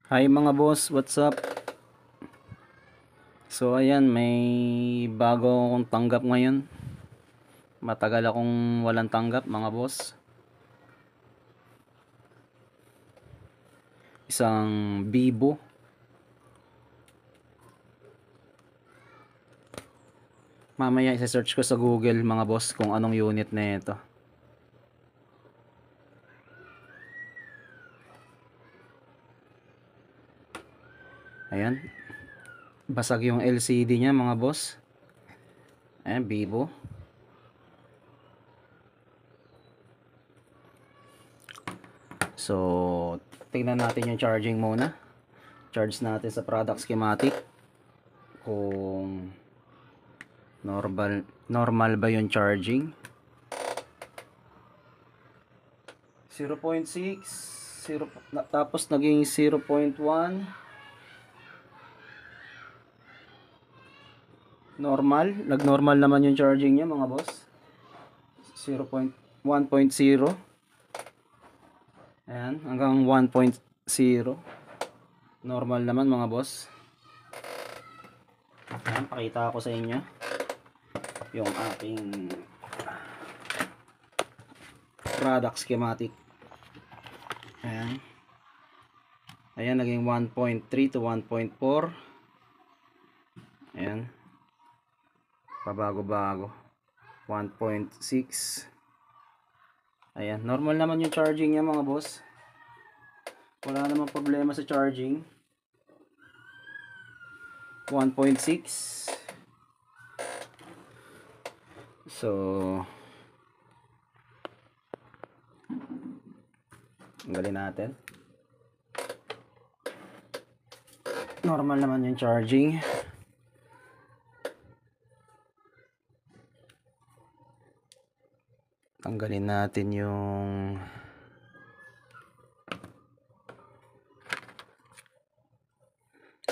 Hi mga boss, what's up? So ayan, may bago akong tanggap ngayon. Matagal akong walang tanggap mga boss. Isang Vivo. Mamaya isa-search ko sa Google mga boss kung anong unit na ito. Ayan. Basag yung LCD niya mga boss. Ayan, Vivo. So, tingnan natin yung charging muna. Charge natin sa product schematic. Kung normal ba yung charging. 0.6 tapos naging 0.1 normal, nag-normal naman yung charging niya mga boss. 1.0 ayan, hanggang 1.0 normal naman mga boss. Ayan, pakita ko sa inyo yung ating product schematic. Ayan, ayan, naging 1.3 to 1.4. ayan, pabago-bago 1.6. ayan, normal naman yung charging niya mga boss. Wala namang problema sa charging. 1.6. So tanggalin natin. Normal naman yung charging. Tanggalin natin yung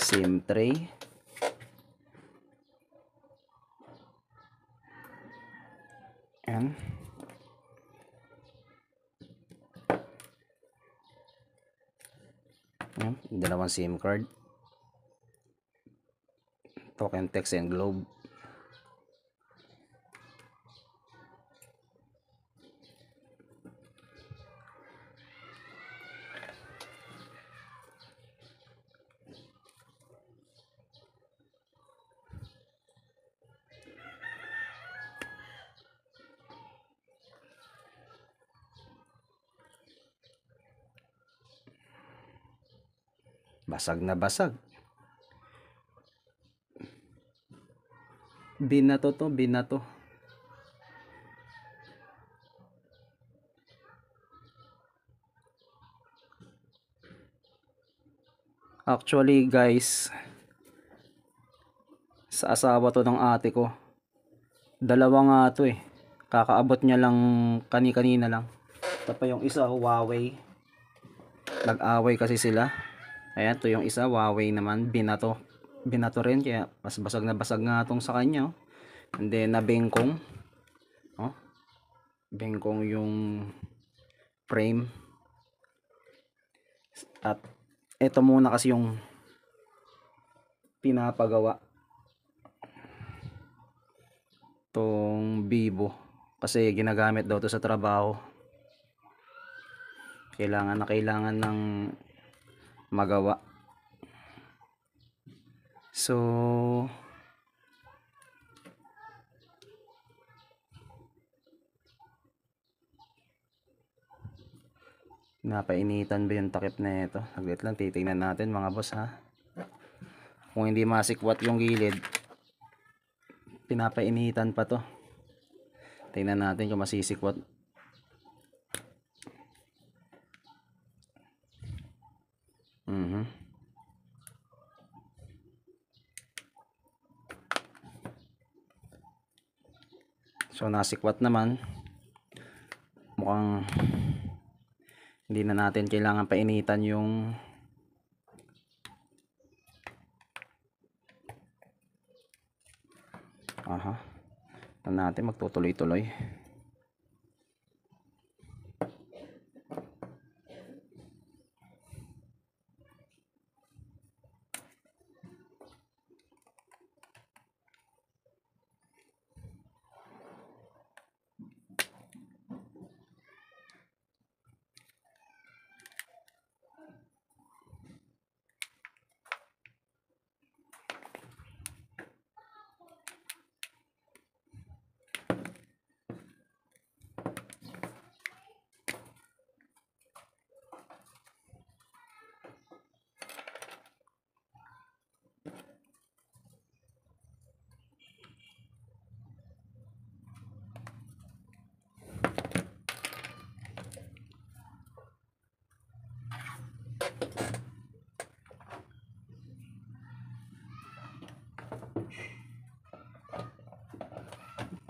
SIM tray. Ayan. Ayan, dalawang SIM card. Token text and globe. Basag na basag. Binato to, binato. Actually guys, sa asawa to ng ate ko. Dalawa nga to eh. Kakaabot niya lang kani-kanina lang. Ito pa yung isa, Huawei. Nag-away kasi sila. Ayan, to yung isa, Huawei naman. Binato. Binato rin, kaya mas basag na basag nga tong sa kanya. Oh. And then, nabengkong. Oh. Bengkong yung frame. At ito muna kasi yung pinapagawa tong Vivo. Kasi ginagamit daw to sa trabaho. Kailangan na kailangan ng magawa. So napainitan ba yung takip na ito? Saglit lang, titingnan natin mga boss ha. Kung hindi masikwat yung gilid, pinapainitan pa to. Tingnan natin kung masisikwat. So nasikwat naman. Mukhang hindi na natin kailangan painitan yung natin magtutuloy-tuloy.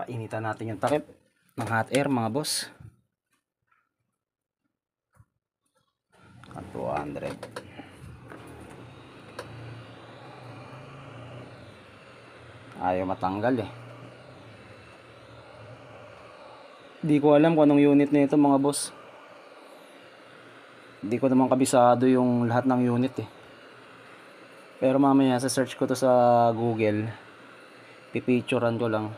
Painitan natin yung takip ng hot air mga boss. At 200. Ayaw matanggal eh. Di ko alam kung anong unit nito mga boss. Di ko naman kabisado yung lahat ng unit eh. Pero mamaya sa search ko to sa Google, pipicturean ko lang.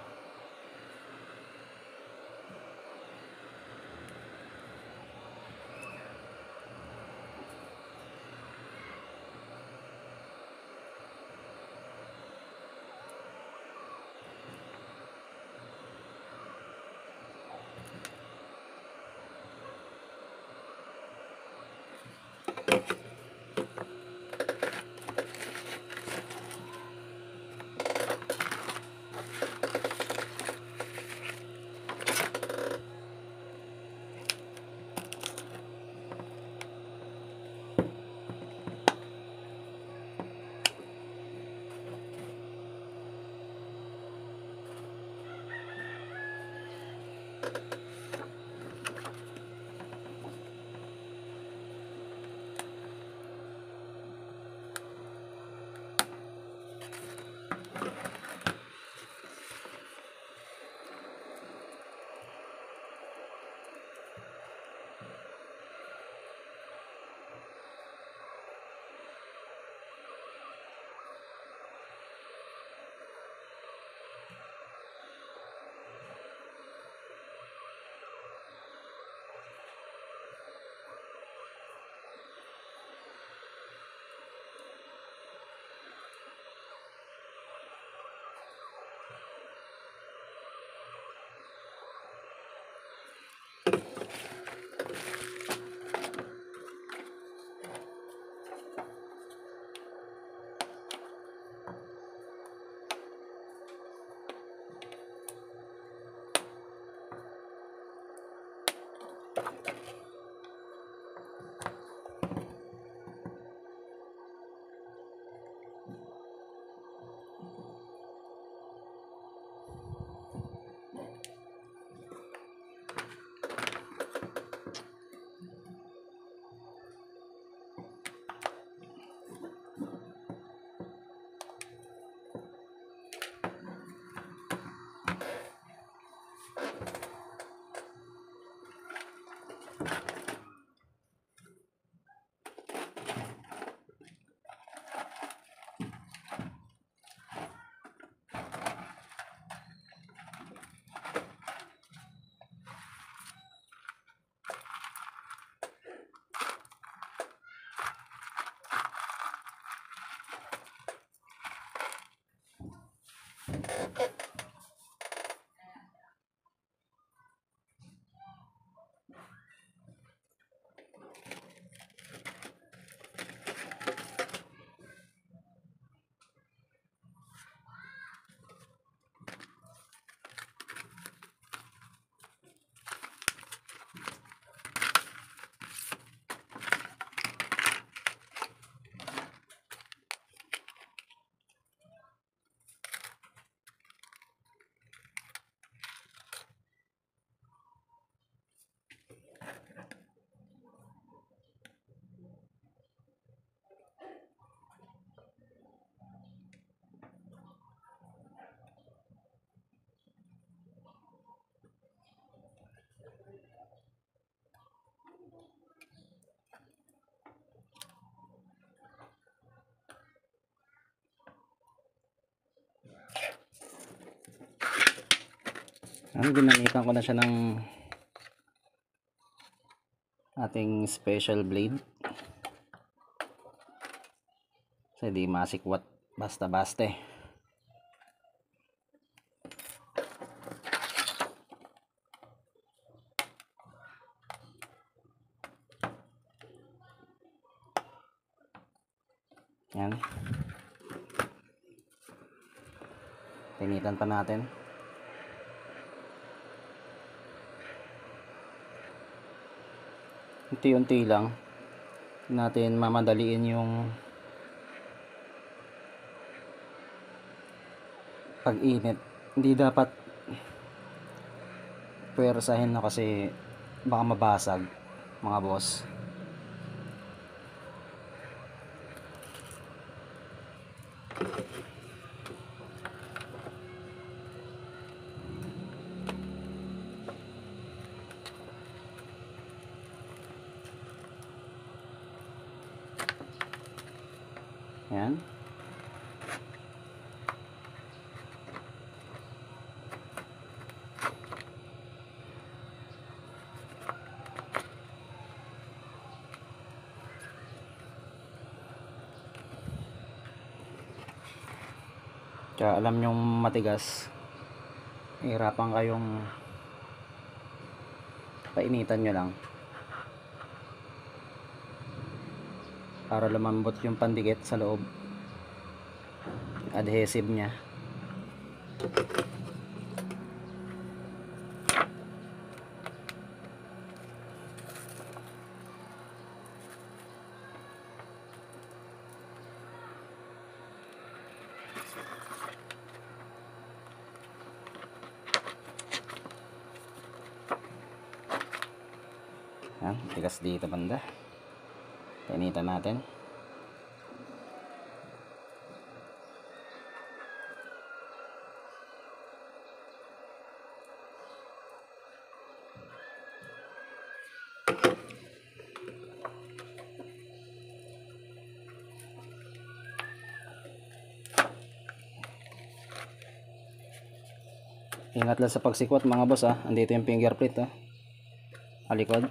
Ginamitan ko na siya ng ating special blade kasi di masikwat basta-basta eh. Yan, pinitan pa natin. Unti-unti lang natin mamadaliin yung pag-init. Hindi dapat pwersahin na kasi baka mabasag mga boss. Yan. Kaya alam nyong matigas, hirapan kayong painitan nyo lang para lumambot yung pandikit sa loob, adhesive nya. Yan, tigas dito banda. Painitan natin. Ingat lang sa pagsikwat mga boss ha. Andito yung fingerprint ha. Alikod.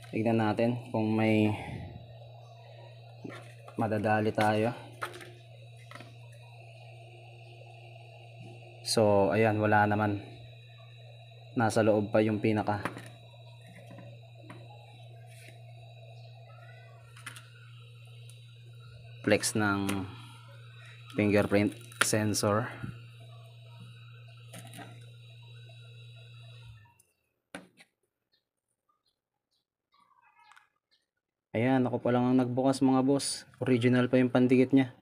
Tignan natin kung may madadali tayo. So ayan, wala naman. Nasa loob pa yung pinaka flex ng fingerprint sensor. Ayan, ako pa lang ang nagbukas mga boss. Original pa yung pandikit nya.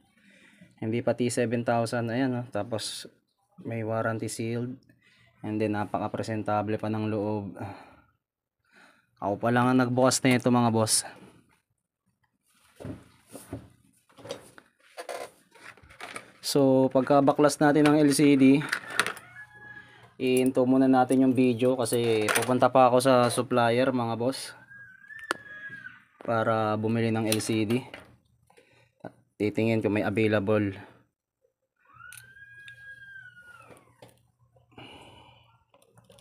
Hindi pa T7000. Ayan oh. Tapos may warranty sealed. And then napaka presentable pa ng loob. Ako pa lang ang nagbukas na ito mga boss. So pagka baklas natin ng LCD, i-into muna natin yung video kasi pupunta pa ako sa supplier mga boss para bumili ng LCD. Titingin kung may available.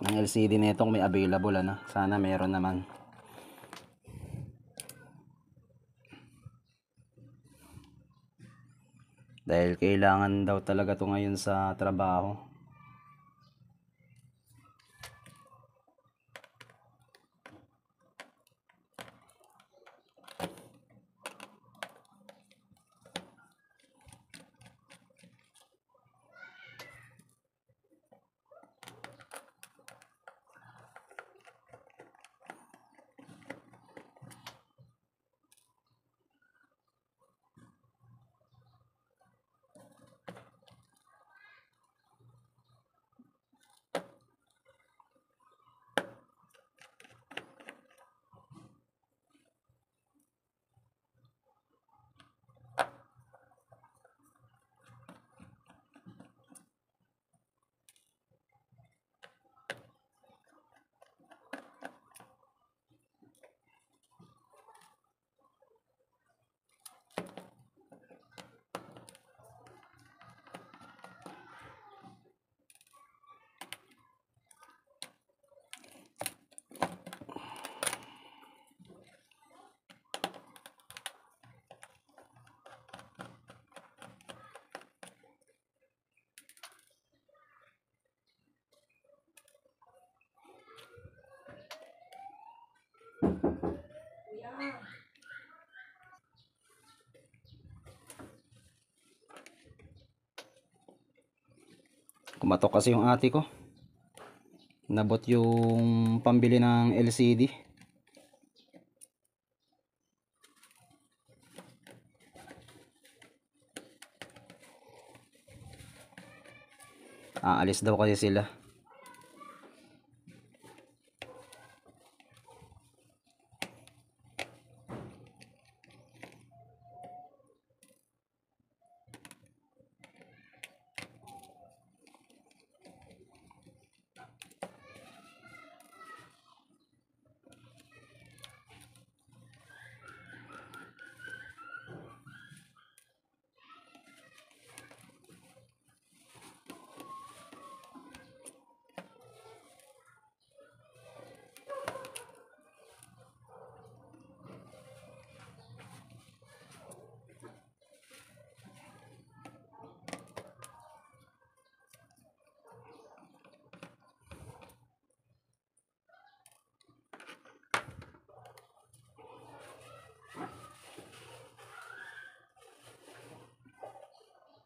Ang LCD nitong may available ano. Sana meron naman. Dahil kailangan daw talaga to ngayon sa trabaho. Kumatok kasi yung ate ko. Nabot yung pambili ng LCD. Aalis daw kasi sila.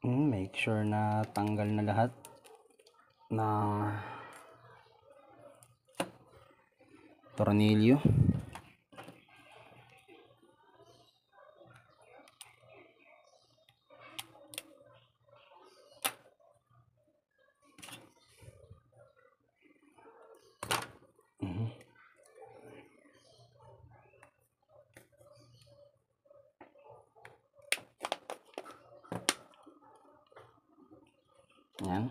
Make sure na tanggal na lahat na tornilyo. Yan.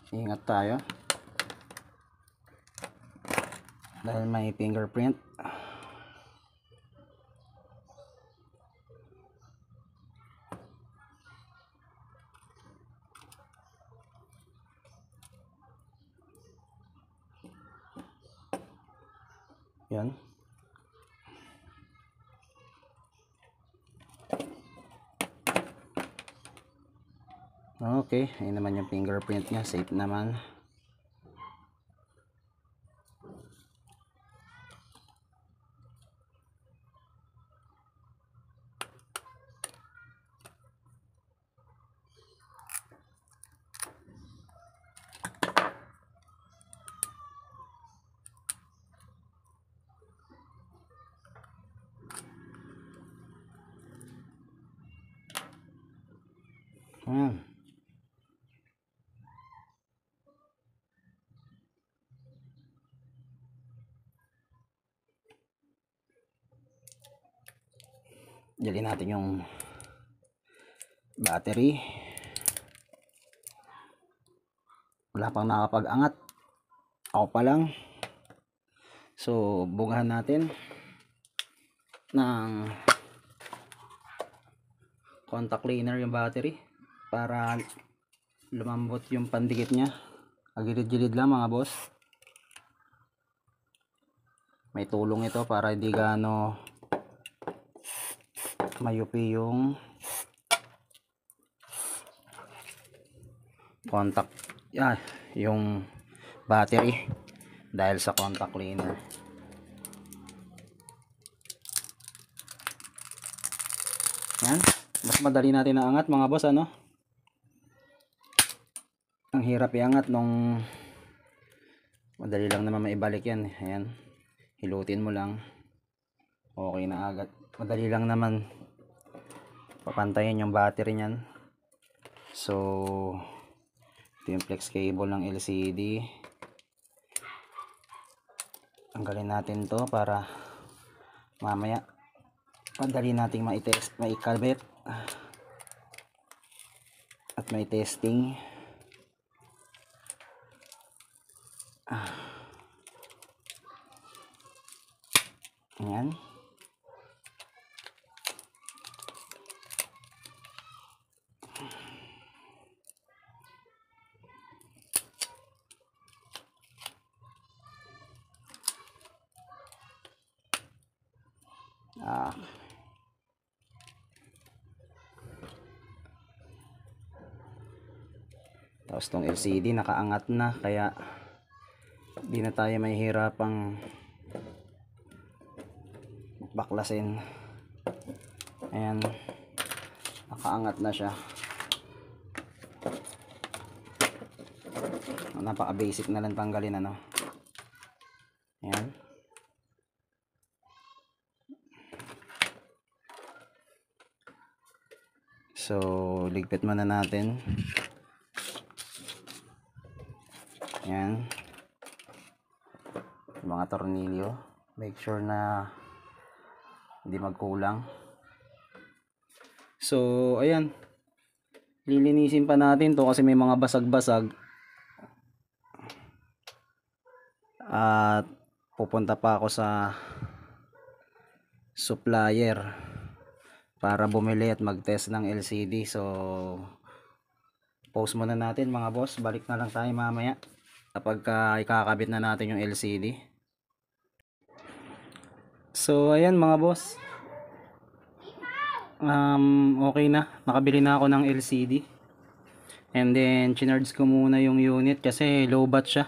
Ingat tayo dahil may fingerprint. Yan. Okay, ayun naman yung fingerprint niya, safe naman. Dali natin yung battery. Wala pang nakapag-angat, ako pa lang. So bugahan natin ng contact cleaner yung battery para lumambot yung pandikit niya. Agilid-gilid lang mga boss. May tulong ito para hindi gaano mayupi yung contact, yung battery dahil sa contact cleaner. Yan, mas madali natin naangat mga boss, ano? Ang hirap iangat nung madali lang naman maibalik yan. Ayan, hilutin mo lang, okay na agad. Madali lang naman papantayin yung battery niyan. So ito yung flex cable ng LCD. Tanggalin natin to para mamaya madali nating maitest, maikabit at may testing. Ayan. Tapos tong LCD nakaangat na, kaya di na tayo mahihirapang baklasin. Ayan, nakaangat na siya. Napaka basic na lang tanggalin, ano. Ayan. So ligpit muna natin. Ayan, yung mga tornilyo, make sure na hindi magkulang. So ayan, lilinisin pa natin to kasi may mga basag-basag at pupunta pa ako sa supplier para bumili at mag-test ng LCD. So Pause muna natin mga boss. Balik na lang tayo mamaya kapag ikakabit na natin yung LCD. So ayan mga boss, okay na, nakabili na ako ng LCD. And then chinarge ko muna yung unit kasi low bat siya.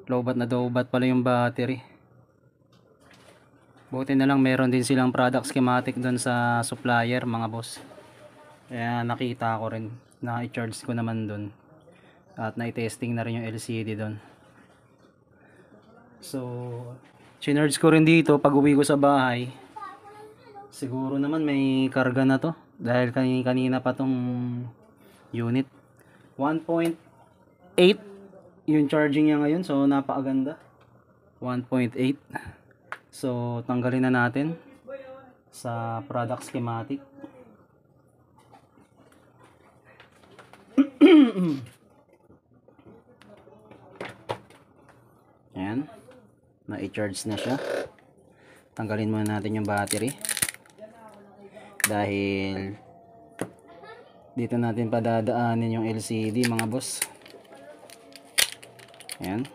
Low bat na low bat pala yung battery. Buti na lang meron din silang product schematic doon sa supplier mga boss. Kaya nakita ko rin, na i-charge ko naman doon. At na-testing na rin yung LCD doon. So chinarge ko rin dito pag uwi ko sa bahay. Siguro naman may karga na to dahil kanina pa tong unit. 1.8 yung charging niya ngayon, so napakaganda. 1.8. So tanggalin na natin sa product schematic. Ayan, na-i-charge na siya. Tanggalin muna natin yung battery dahil dito natin padadaanin yung LCD mga boss. Ayan,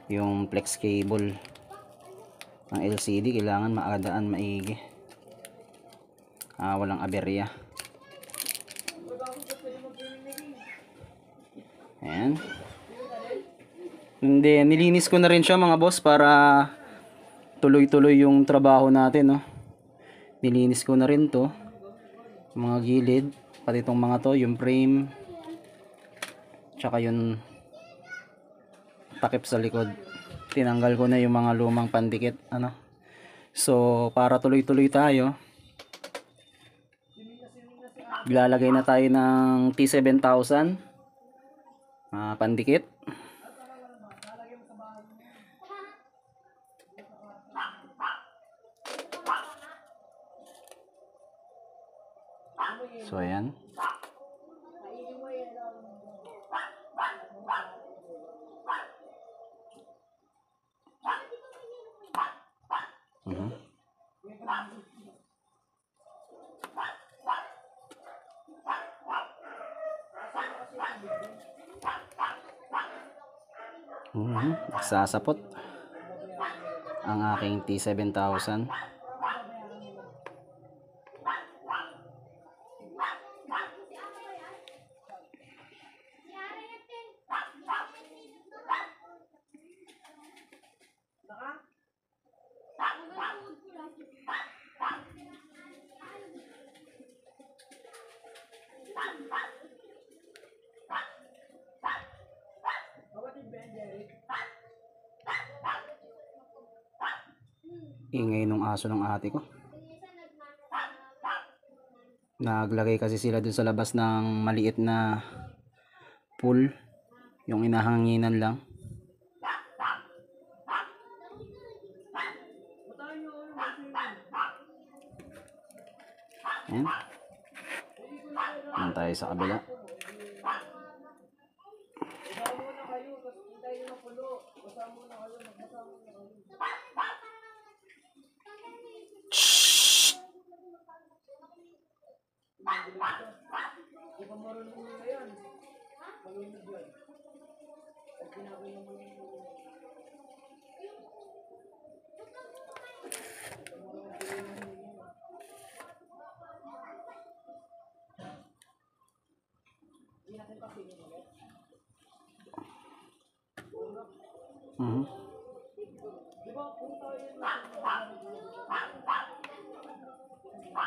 yung flex cable ng LCD kailangan maadaan maigi, walang aberya. Ayan, hindi, nilinis ko na rin siya mga boss para tuloy-tuloy yung trabaho natin, no? Nilinis ko na rin to, mga gilid, pati itong mga to, yung frame, tsaka yung takip sa likod. Tinanggal ko na yung mga lumang pandikit, ano. So para tuloy-tuloy tayo, lalagay na tayo ng T7000 pandikit. So ayan. Sasapot ang aking T7000. Ingay nung aso ng ate ko. Naglagay kasi sila dun sa labas ng maliit na pool, yung inahanginan lang. Ayan. Ayan tayo sa kabila.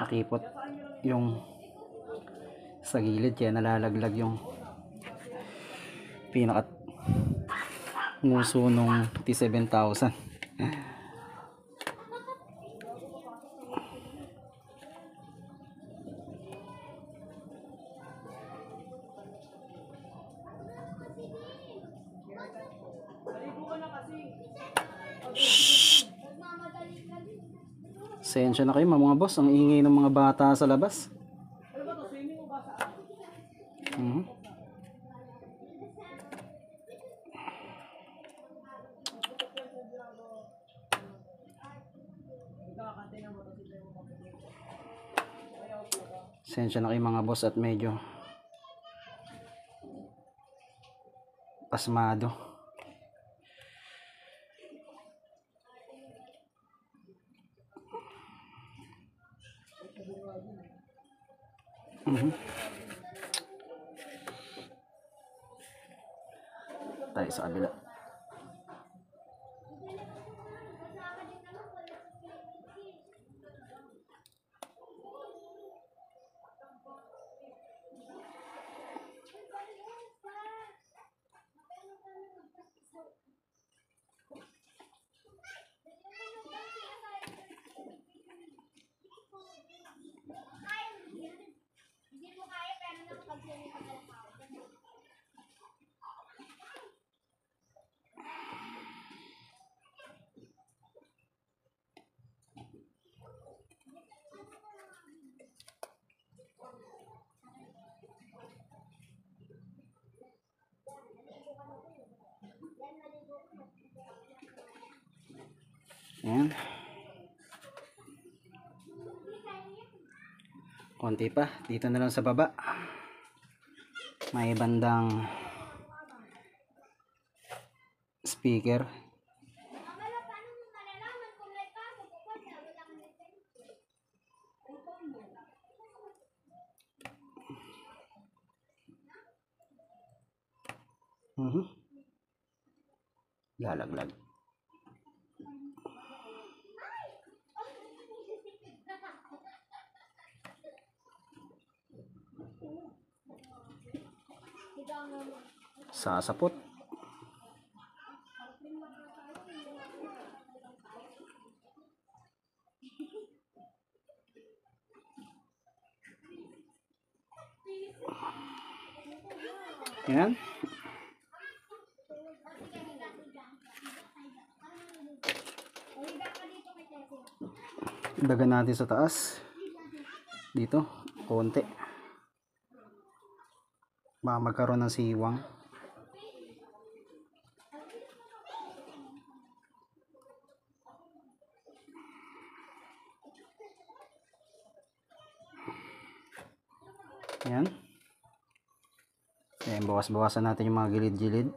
Nakipot yung sa gilid kaya nalalaglag yung pinakat nguso nung T7000. Sensya na kayo mga boss, ang ingay ng mga bata sa labas. Pasensya na kayo mga boss at medyo pasmado. Tayo sa kabila. Ayan. Konti pa. Dito na lang sa baba. May bandang speaker. Lalaglag. Sasapot. Yan. Dagan natin sa taas. Dito, konti. Baka magkaroon ng siwang. Yan. Ayan, bawas-bawasan natin yung mga gilid-gilid.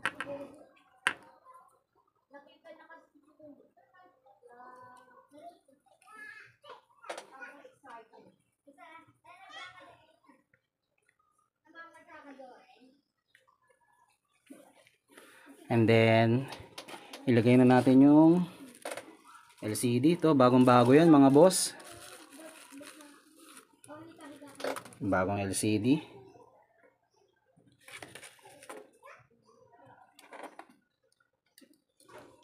And then ilagay na natin yung LCD. To bagong bago yan mga boss. Bagong LCD.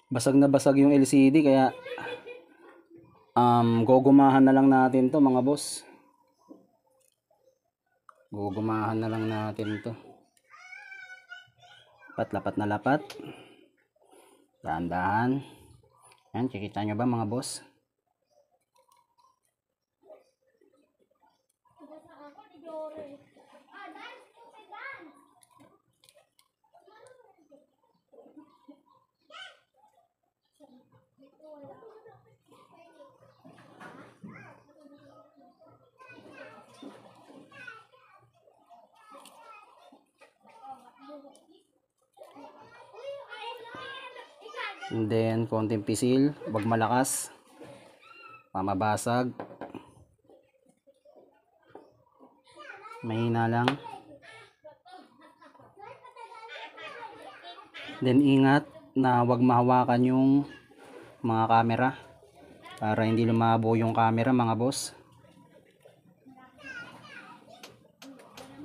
Basag na basag yung LCD kaya gugumahan na lang natin to mga boss. Gugumahan na lang natin to. Lapat na lapat. Dahan-dahan. Yan, kikita nyo ba mga boss? And then konting pisil, wag malakas, pamabasag, mahina lang. Then ingat na wag mahawakan yung mga camera para hindi lumabo yung camera mga boss.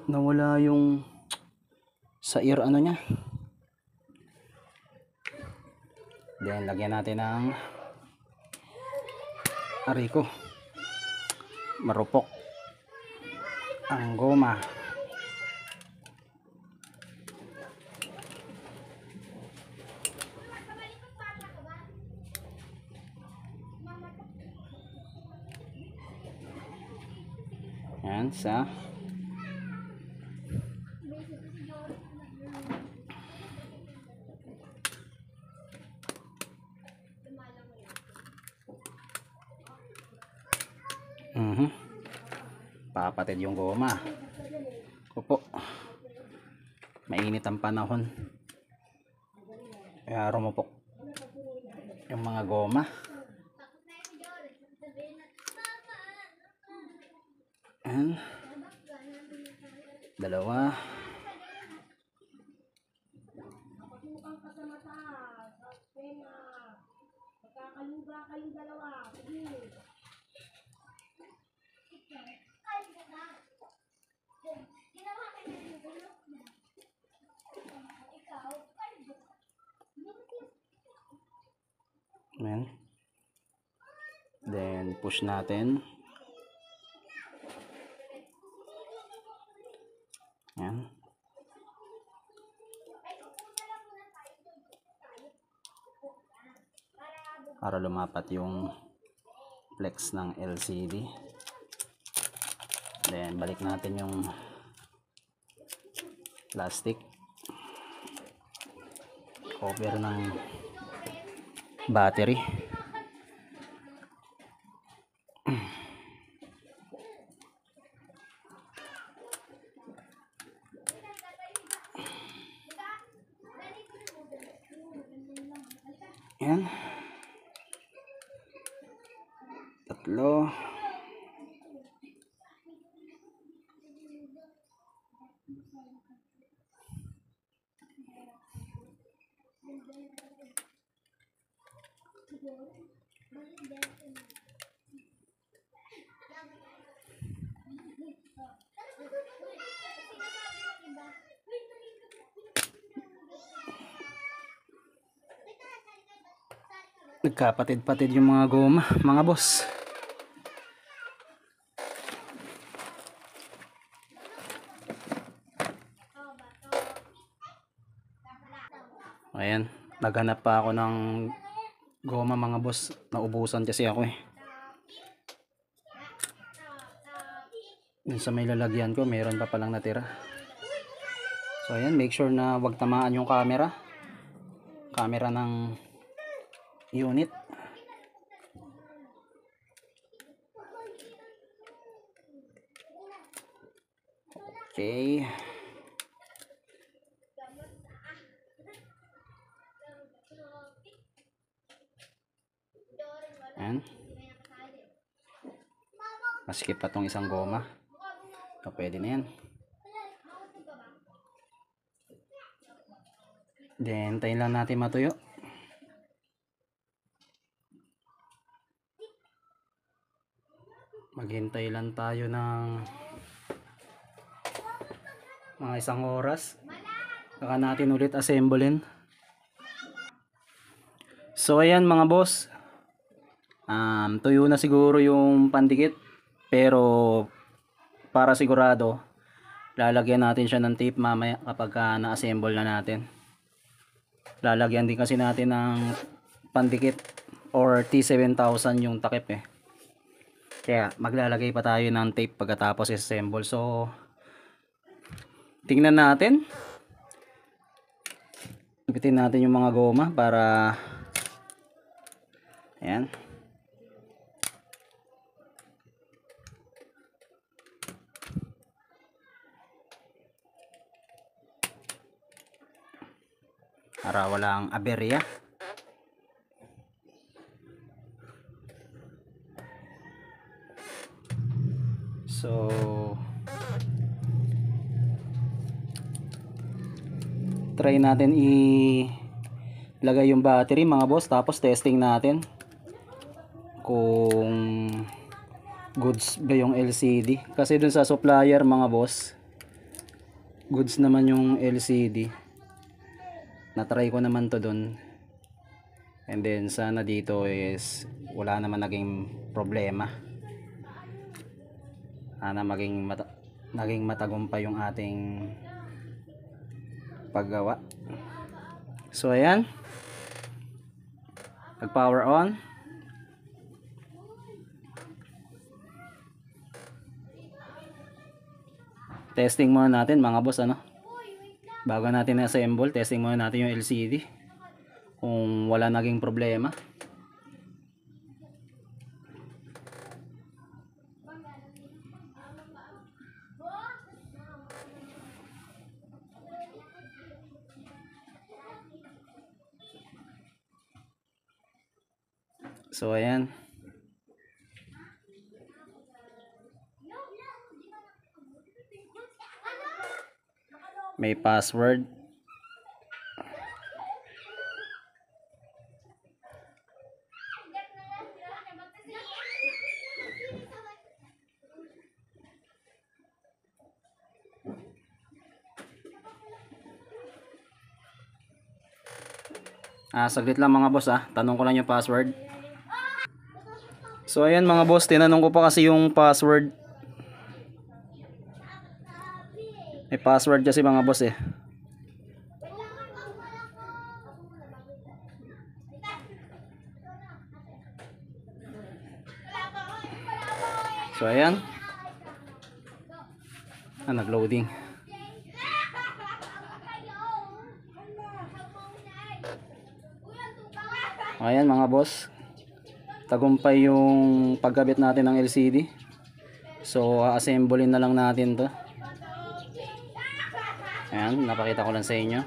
Nawala yung sa ear ano nya. Then lagyan natin ng ariko. Marupok ang goma. Yan sa Nagkakapatid yung goma. Opo. Mainit ang panahon. Kaya rumupok yung mga goma. Ayan. Dalawa. Ayan. Then push natin. Ayan. Para lumapat yung flex ng LCD. Then balik natin yung plastic cover ng battery. Ayan. Tatlo. Nagkapatid-patid yung mga goma, mga boss. Ayan, naghanap pa ako ng goma mga boss. Naubusan kasi ako eh. Yun sa may lalagyan ko, meron pa palang natira. So ayan, make sure na wag tamaan yung camera. Camera ng unit. Okay. Ayan. Maskip pa tong isang goma. So, pwede na yan. Then, tayo lang natin matuyo. Maghintay lang tayo ng mga 1 oras. Saka natin ulit assemblein. So ayan mga boss. Tuyo na siguro yung pandikit. Pero para sigurado, lalagyan natin siya ng tape mamaya kapag na-assemble na natin. Lalagyan din kasi natin ng pandikit or T7000 yung takip eh. Kaya maglalagay pa tayo ng tape pagkatapos i-assemble. So tingnan natin. Ipitin natin yung mga goma para ayan. Para walang aberya. So try natin ilagay yung battery mga boss, tapos testing natin kung goods ba yung LCD. Kasi dun sa supplier mga boss, goods naman yung LCD. Na-try ko naman to dun. And then sana dito is wala naman naging problema. Sana naging matagumpay yung ating paggawa. So ayan, pag power on, testing muna natin mga boss, ano, bago natin na-assemble. Testing muna natin yung LCD kung wala naging problema. So ayan. May password. Saglit lang mga boss Tanong ko lang yung password. So ayan mga boss, tinanong ko pa kasi yung password. May password kasi mga boss eh. So ayan. Nag-loading. Ayan mga boss. Tagumpay yung pagkabit natin ng LCD. So assemblein na lang natin to. Ayan, napakita ko lang sa inyo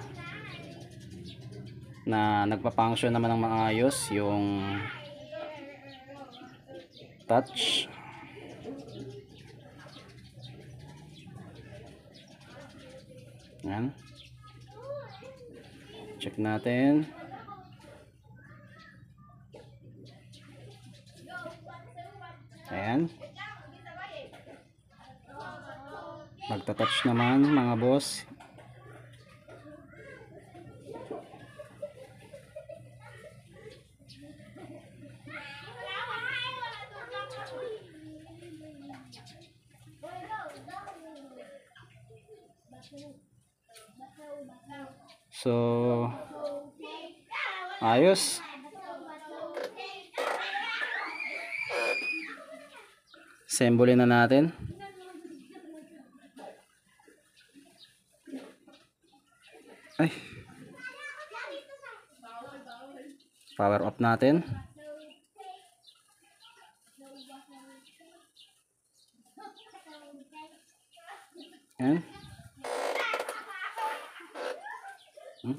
na nagpa-function naman ng maayos yung touch. Ayan. Check natin. Ayan. Magta-touch naman mga boss. So ayos. Assemblein na natin. Ay. Power off natin. Ayan.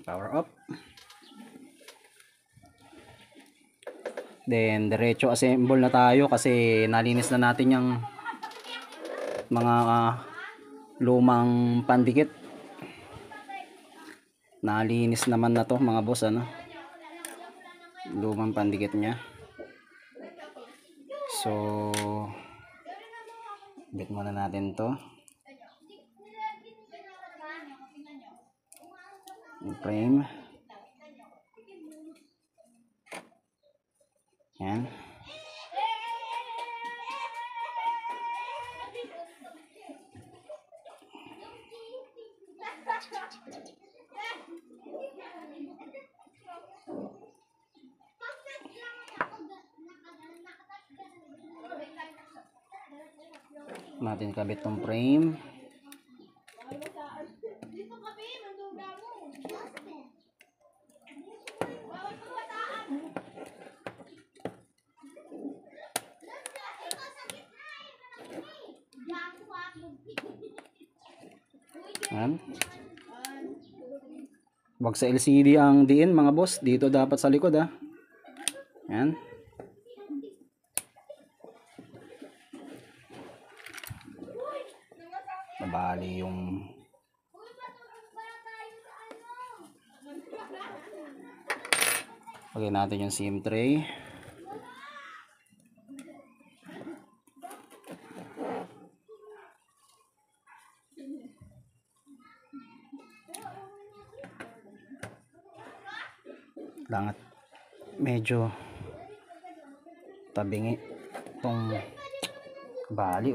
Power off. Then diretso assemble na tayo kasi nalinis na natin yung mga lumang pandikit. Nalinis naman na to mga boss lumang pandikit nya. So bit muna natin to. Yung frame. Yan. Natin kabit tong frame. Yan. Wag sa LCD ang diin mga boss, dito dapat sa likod Yan. Nabali yung lagay natin yung SIM tray. Langat medyo tabingi itong bali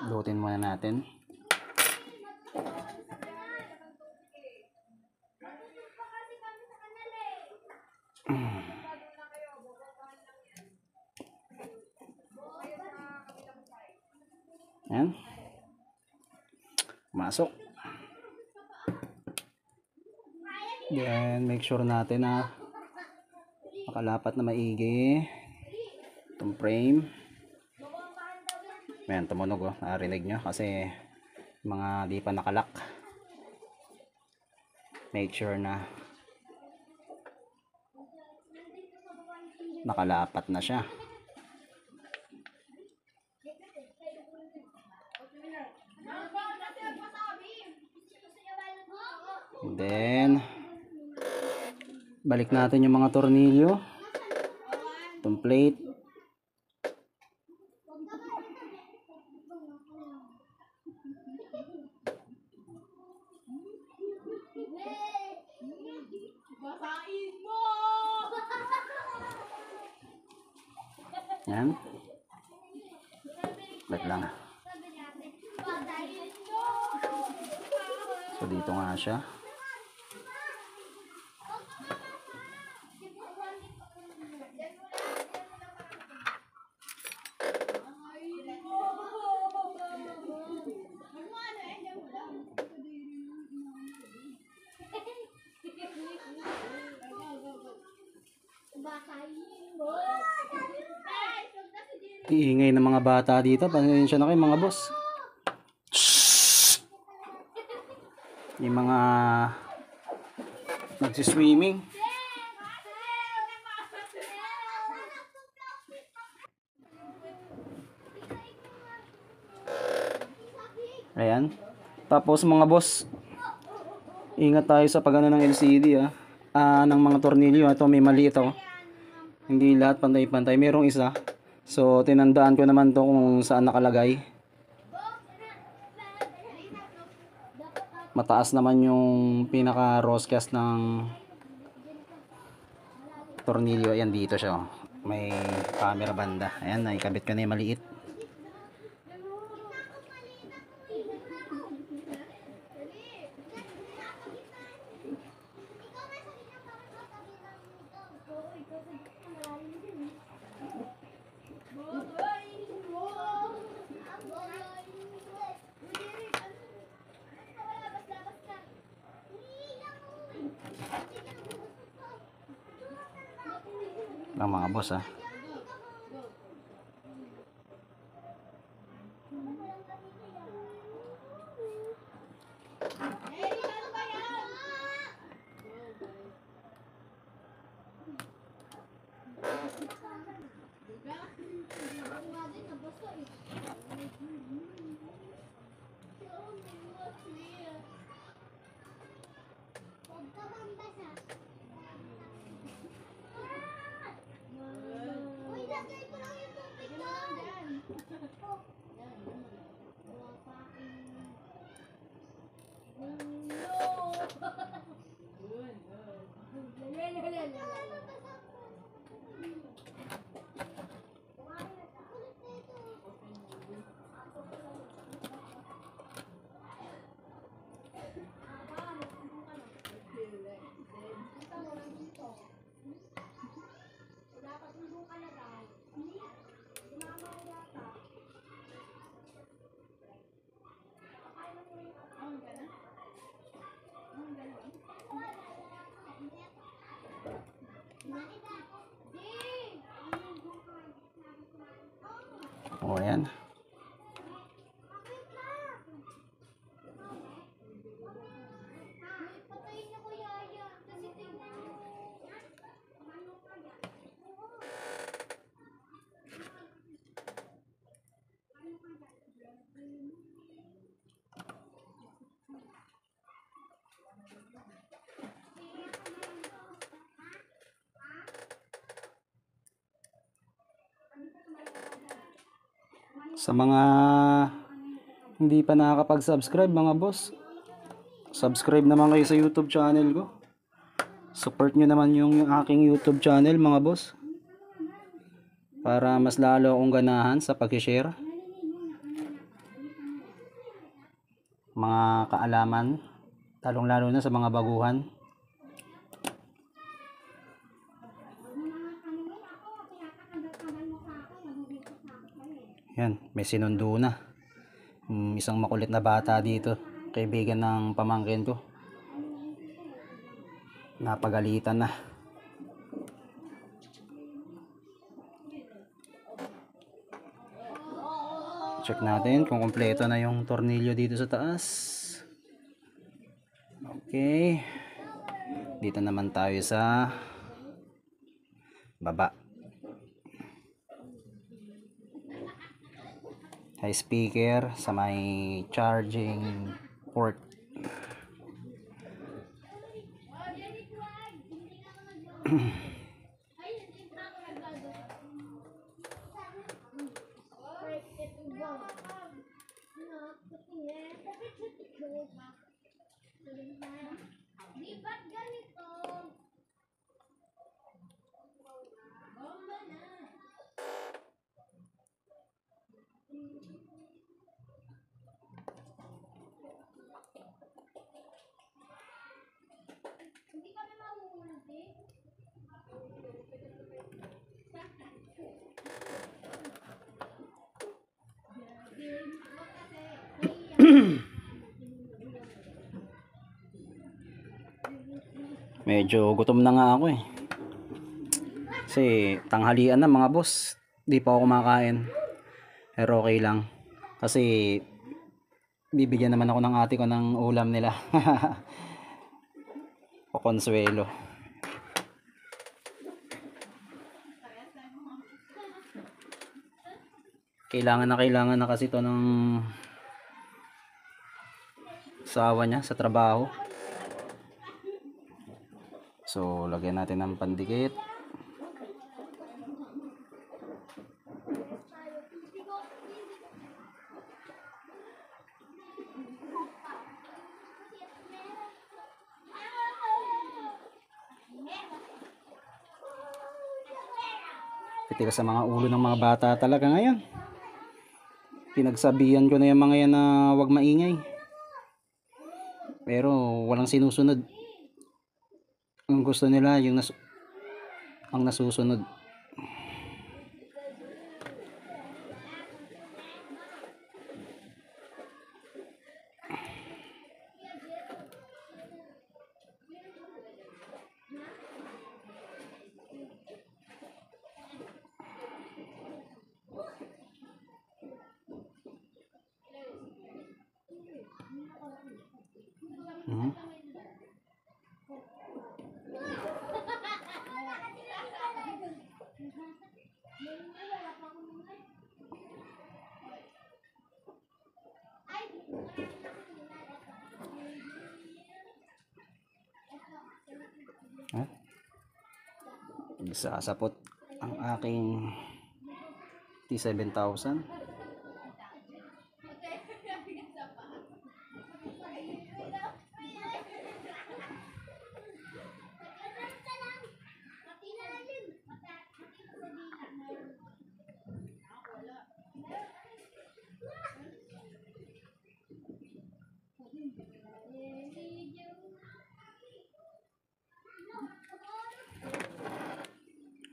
lutin muna natin. Yan. Masok. Then make sure natin na makalapat na maigi itong frame. Ayan, tumunog narinig nyo kasi mga di pa nakalak. make sure na nakalapat na siya. Then balik natin yung mga tornilyo, itong plate. Yan. Wait lang. So dito nga siya. Iingay ng mga bata dito. Pasensya na kayo mga boss. Yung mga nagsiswimming. Ayan. Tapos mga boss, ingat tayo sa pagano ng LCD ng mga tornilyo. Ito may mali ito. Hindi lahat pantay-pantay. Merong isa. So tinandaan ko naman to kung saan nakalagay. Mataas naman yung pinaka roscas ng tornilyo. Ayan dito siya. May camera banda. Ayan, naikabit ko na yung maliit. Ng mga boss O ayan. Sa mga hindi pa nakakapag-subscribe mga boss, subscribe naman kayo sa YouTube channel ko. Support nyo naman yung aking YouTube channel mga boss, para mas lalo akong ganahan sa pag-share mga kaalaman, talong lalo na sa mga baguhan. Yan, may sinundo na. Isang makulit na bata dito, kaibigan ng pamangkin ko. Napagalitan na. Check natin kung kumpleto na yung tornilyo dito sa taas. Okay. Dito naman tayo sa baba. High speaker sa may charging port. Medyo gutom na nga ako eh. Kasi tanghalian na mga boss. Di pa ako kumakain. Pero okay lang. Kasi bibigyan naman ako ng ate ko ng ulam nila. O konsuelo. Kailangan na kasi to ng asawa niya sa trabaho. So lagyan natin ng pandikit. Titigas sa mga ulo ng mga bata talaga ngayon. Pinagsabihan ko na yung mga yan na wag maingay. Pero walang sinusunod. Ang gusto nila yung ang nasusunod. Sasapot ang aking T7000.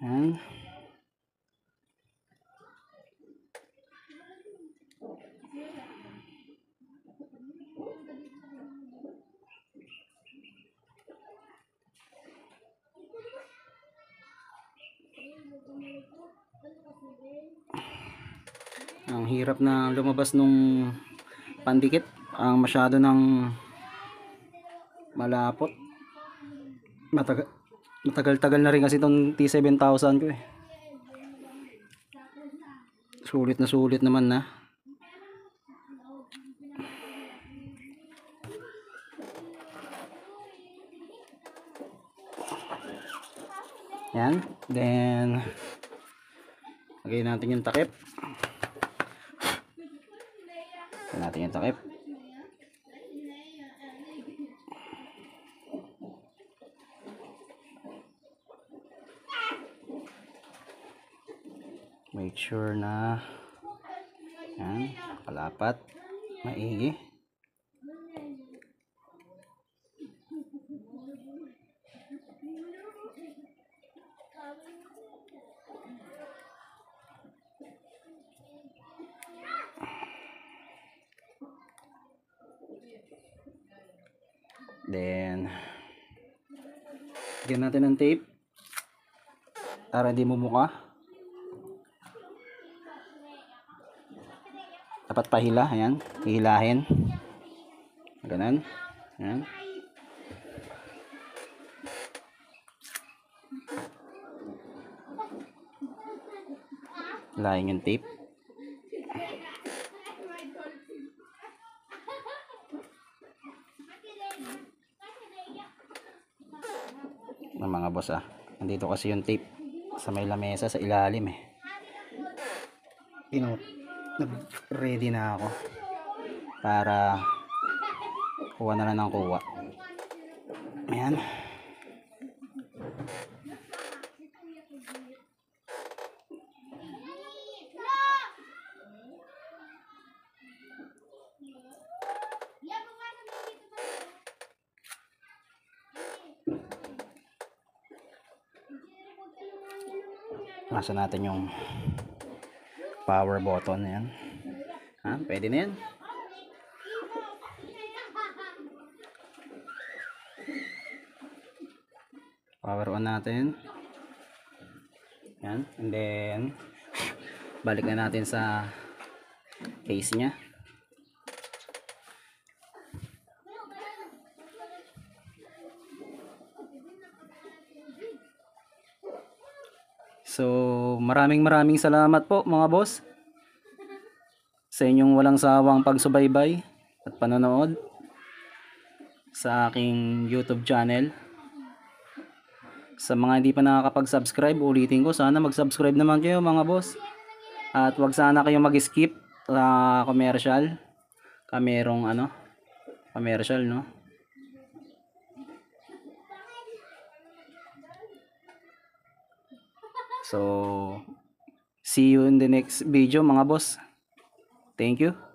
Yan. Ang hirap na lumabas nung pandikit. Ang masyado ng malapot. Matagal-tagal na rin kasi itong T7000 ko eh. Sulit naman na. Yan. Then lagyan natin yung takip. Lagyan natin yung takip. Make sure na yan, kalapat, maigi. Then lagyan natin ng tape para hindi mumuka. Dapat pahila, ayan, hihilahin. Ganun. Ayan. Lain yung tape. Ng mga boss nandito kasi yung tape sa may lamesa sa ilalim ready na ako para kuha na lang ng kuha. Ayan. Nasa natin yung power button. Yan. Pwede na yan. Power on natin. Yan. And then balik na natin sa case nya. So, maraming salamat po mga boss sa inyong walang sawang pagsubaybay at panonood sa aking YouTube channel. Sa mga hindi pa nakakapag-subscribe, ulitin ko, sana mag-subscribe naman kayo mga boss. At wag sana kayong mag-skip sa commercial. Kamerong commercial, no? So, see you in the next video mga boss. Thank you.